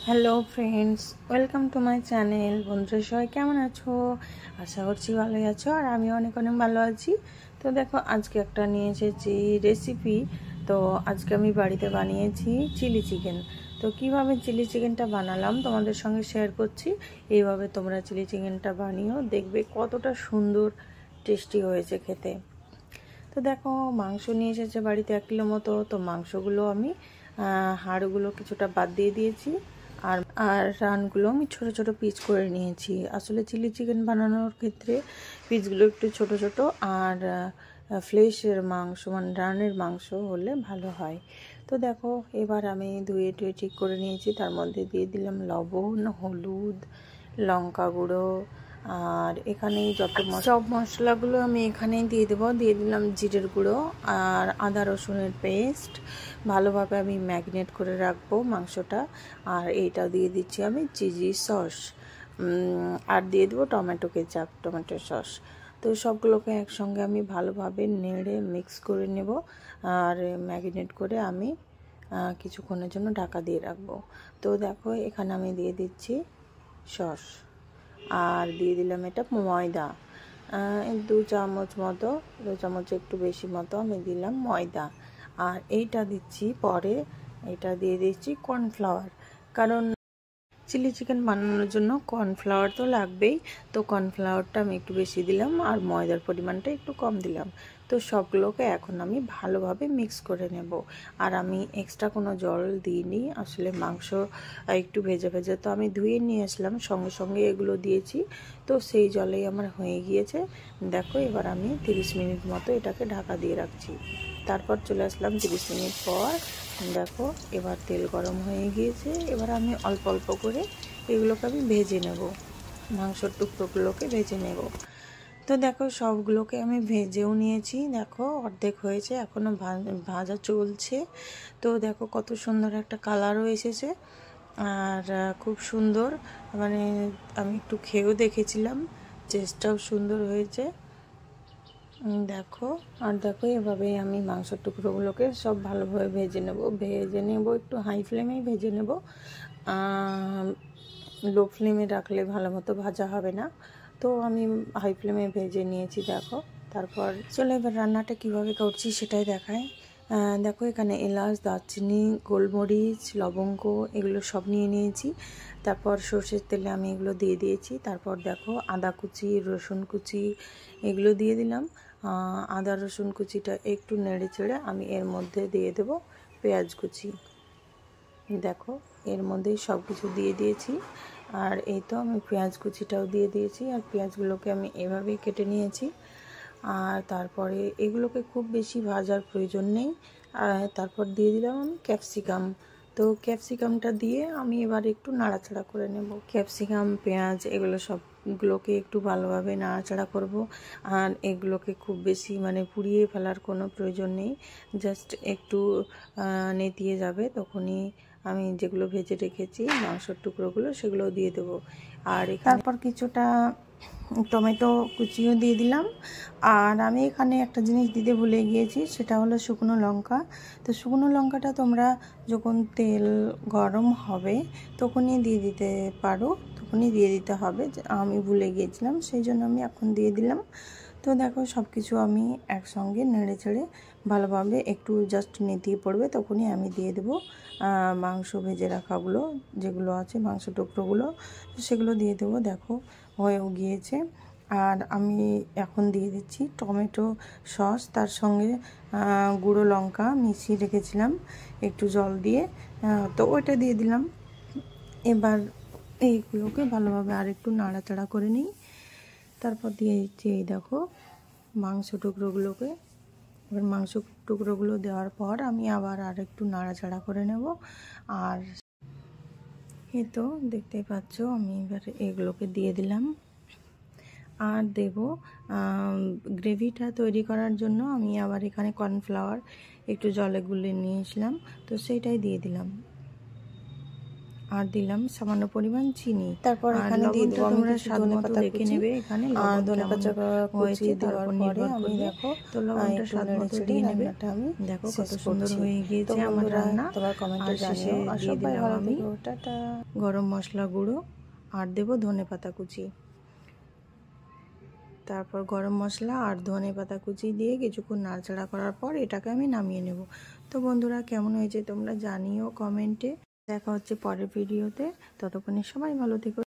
Hello friends, welcome to my channel. বন্ধুরা সবাই কেমন আছো? আশা করছি ভালোই আছো, আর আমি অনেক অনেক ভালো আছি। তো দেখো, আজকে একটা নিয়ে এসেছি রেসিপি। তো আজকে আমি বাড়িতে বানিয়েছি চিলি চিকেন। তো কিভাবে চিলি চিকেনটা বানালাম তোমাদের সঙ্গে শেয়ার করছি। এইভাবে তোমরা চিলি চিকেনটা বানিও, দেখবে কতটা সুন্দর টেস্টি হয়েছে খেতে। তো দেখো, মাংস নিয়ে এসেছে বাড়িতে 1 কিলো মতো। তো মাংসগুলো আমি হাড়গুলো কিছুটা বাদ দিয়ে দিয়েছি, আর আর রানগুলো আমি ছোট ছোট পিস করে নিয়েছি। আসলে চিলি চিকেন বানানোর ক্ষেত্রে পিসগুলো একটু ছোট ছোট আর ফ্লেশের মাংস মানে রানের মাংস হলে ভালো হয়। তো দেখো, এবার আমি ধুয়ে টুয়ে ঠিক করে নিয়েছি। তার মধ্যে দিয়ে দিলাম লবণ, হলুদ, লঙ্কা গুঁড়ো, আর এখানেই যত সব মশলাগুলো আমি এখানেই দিয়ে দেবো। দিয়ে দিলাম জিরের গুঁড়ো আর আদা রসুনের পেস্ট। ভালোভাবে আমি ম্যারিনেট করে রাখবো মাংসটা। আর এইটা দিয়ে দিচ্ছি আমি চিলি সস, আর দিয়ে দেবো টমেটো কেচাপ, টমেটো সস। তো সবগুলোকে একসঙ্গে আমি ভালোভাবে নেড়ে মিক্স করে নেব, আর ম্যারিনেট করে আমি কিছুক্ষণের জন্য ঢাকা দিয়ে রাখবো। তো দেখো, এখানে আমি দিয়ে দিচ্ছি সস, আর দিয়ে দিলাম এটা ময়দা, 2 চামচ মতো, 2 চামচ একটু বেশি মতো আমি দিলাম ময়দা। আর এইটা দিচ্ছি পরে, এটা দিয়ে দিচ্ছি কর্নফ্লাওয়ার, কারণ চিলি চিকেন বানানোর জন্য কর্নফ্লাওয়ার তো লাগবেই। তো কর্নফ্লাওয়ারটা আমি একটু বেশি দিলাম, আর ময়দার পরিমাণটা একটু কম দিলাম। তো সবগুলোকে এখন আমি ভালোভাবে মিক্স করে নেব। আর আমি এক্সট্রা কোনো জল দিইনি, আসলে মাংস একটু ভেজে ভেজে তো আমি ধুয়ে নিয়ে আসলাম, সঙ্গে সঙ্গে এগুলো দিয়েছি। তো সেই জলেই আমার হয়ে গিয়েছে। দেখো, এবার আমি 30 মিনিট মতো এটাকে ঢাকা দিয়ে রাখছি। তারপর চলে আসলাম 30 মিনিট পর। দেখো, এবার তেল গরম হয়ে গিয়েছে। এবার আমি অল্প অল্প করে এগুলোকে আমি ভেজে নেব, মাংসর টুকরোগুলোকে ভেজে নেব। তো দেখো, সবগুলোকে আমি ভেজেও নিয়েছি। দেখো, অর্ধেক হয়েছে, এখনও ভাজা চলছে। তো দেখো, কত সুন্দর একটা কালারও এসেছে, আর খুব সুন্দর। মানে আমি একটু খেয়েও দেখেছিলাম, টেস্টটাও সুন্দর হয়েছে। দেখো, আর দেখো, এভাবেই আমি মাংসের টুকরোগুলোকে সব ভালোভাবে ভেজে নেব একটু হাই ফ্লেমেই ভেজে নেব। লো ফ্লেমে রাখলে ভালো মতো ভাজা হবে না। তো আমি হাই ফ্লেমে ভেজে নিয়েছি। দেখো, তারপর চলো এবার রান্নাটা কিভাবে করছি সেটাই দেখায়। দেখো, এখানে এলাচ, দারচিনি, গোলমরিচ, লবঙ্গ এগুলো সব নিয়ে নিয়েছি। তারপর সর্ষের তেলে আমি এগুলো দিয়ে দিয়েছি। তারপর দেখো, আদা কুচি, রসুন কুচি এগুলো দিয়ে দিলাম। আদা রসুন কুচিটা একটু নেড়ে চেড়ে আমি এর মধ্যে দিয়ে দেব পেঁয়াজ কুচি। দেখো, এর মধ্যেই সব কিছু দিয়ে দিয়েছি। আর এই তো আমি পেঁয়াজ কুচিটাও দিয়ে দিয়েছি, আর পেঁয়াজগুলোকে আমি এভাবেই কেটে নিয়েছি। আর তারপরে এগুলোকে খুব বেশি ভাজার প্রয়োজন নেই। তারপর দিয়ে দিলাম আমি ক্যাপসিকাম। তো ক্যাপসিকামটা দিয়ে আমি এবার একটু নাড়াচাড়া করে নেব। ক্যাপসিকাম, পেঁয়াজ এগুলো সবগুলোকে একটু ভালোভাবে নাড়াচাড়া করব। আর এগুলোকে খুব বেশি মানে পুড়িয়ে ফেলার কোনো প্রয়োজন নেই, জাস্ট একটু নেতিয়ে যাবে, তখনই আমি যেগুলো ভেজে রেখেছি মাংসের টুকরোগুলো সেগুলো দিয়ে দেবো। আর তারপর কিছুটা টমেটো কুচিও দিয়ে দিলাম। আর আমি এখানে একটা জিনিস দিতে ভুলে গিয়েছি, সেটা হলো শুকনো লঙ্কা। তো শুকনো লঙ্কাটা তোমরা যখন তেল গরম হবে তখনই দিয়ে দিতে পারো, তখনই দিয়ে দিতে হবে। আমি ভুলে গিয়েছিলাম, সেই জন্য আমি এখন দিয়ে দিলাম। তো দেখো, সব কিছু আমি একসঙ্গে নেড়ে চেড়ে ভালোভাবে একটু জাস্ট নেতিয়ে পড়বে, তখনই আমি দিয়ে দেবো মাংস ভেজে রাখাগুলো, যেগুলো আছে মাংস টুকরোগুলো, সেগুলো দিয়ে দেবো। দেখো, হয়েও গিয়েছে। আর আমি এখন দিয়ে দিচ্ছি টমেটো সস, তার সঙ্গে গুঁড়ো লঙ্কা মিশিয়ে রেখেছিলাম একটু জল দিয়ে, তো ওইটা দিয়ে দিলাম। এবার এইগুলোকে ভালোভাবে আর একটু নাড়াচাড়া করে নিই। তারপর দিয়ে দিচ্ছি এই দেখো মাংস টুকরোগুলোকে। এবার মাংস টুকরোগুলো দেওয়ার পর আমি আবার আর একটু নাড়াচাড়া করে নেব। আর এই তো দেখতেই পাচ্ছ, আমি এবার এগুলোকে দিয়ে দিলাম। আর দেব গ্রেভিটা তৈরি করার জন্য আমি আবার এখানে কর্নফ্লাওয়ার একটু জলে গুলে নিয়েছিলাম, তো সেইটাই দিয়ে দিলাম। আর দিলাম সামান্য পরিমাণ চিনি। তারপর এখানে দিয়ে দেবো তোমরা স্বাদ মতো দেখে নেবে। এখানে আর ধনেপাতা কুচি দেওয়ার পরে আমি দেখো তো লবণটা স্বাদ মতো দিয়ে নেবে। দেখো কত সুন্দর হয়ে গিয়েছে আমার রান্না। তোমার কমেন্টে জানিও। আর সবাই ভালো থেকো, টাটা। গরম মশলা গুঁড়ো আর দেবো ধনেপাতা কুচি। তারপর গরম মশলা আর ধনেপাতা কুচি দিয়ে কিছুক্ষণ নাড়াচাড়া করার পর এটাকে আমি নামিয়ে নেব। তো বন্ধুরা কেমন হয়েছে তোমরা জানিও কমেন্টে। দেখা হচ্ছে পরের ভিডিওতে, ততক্ষণে সবাই ভালো থেকো।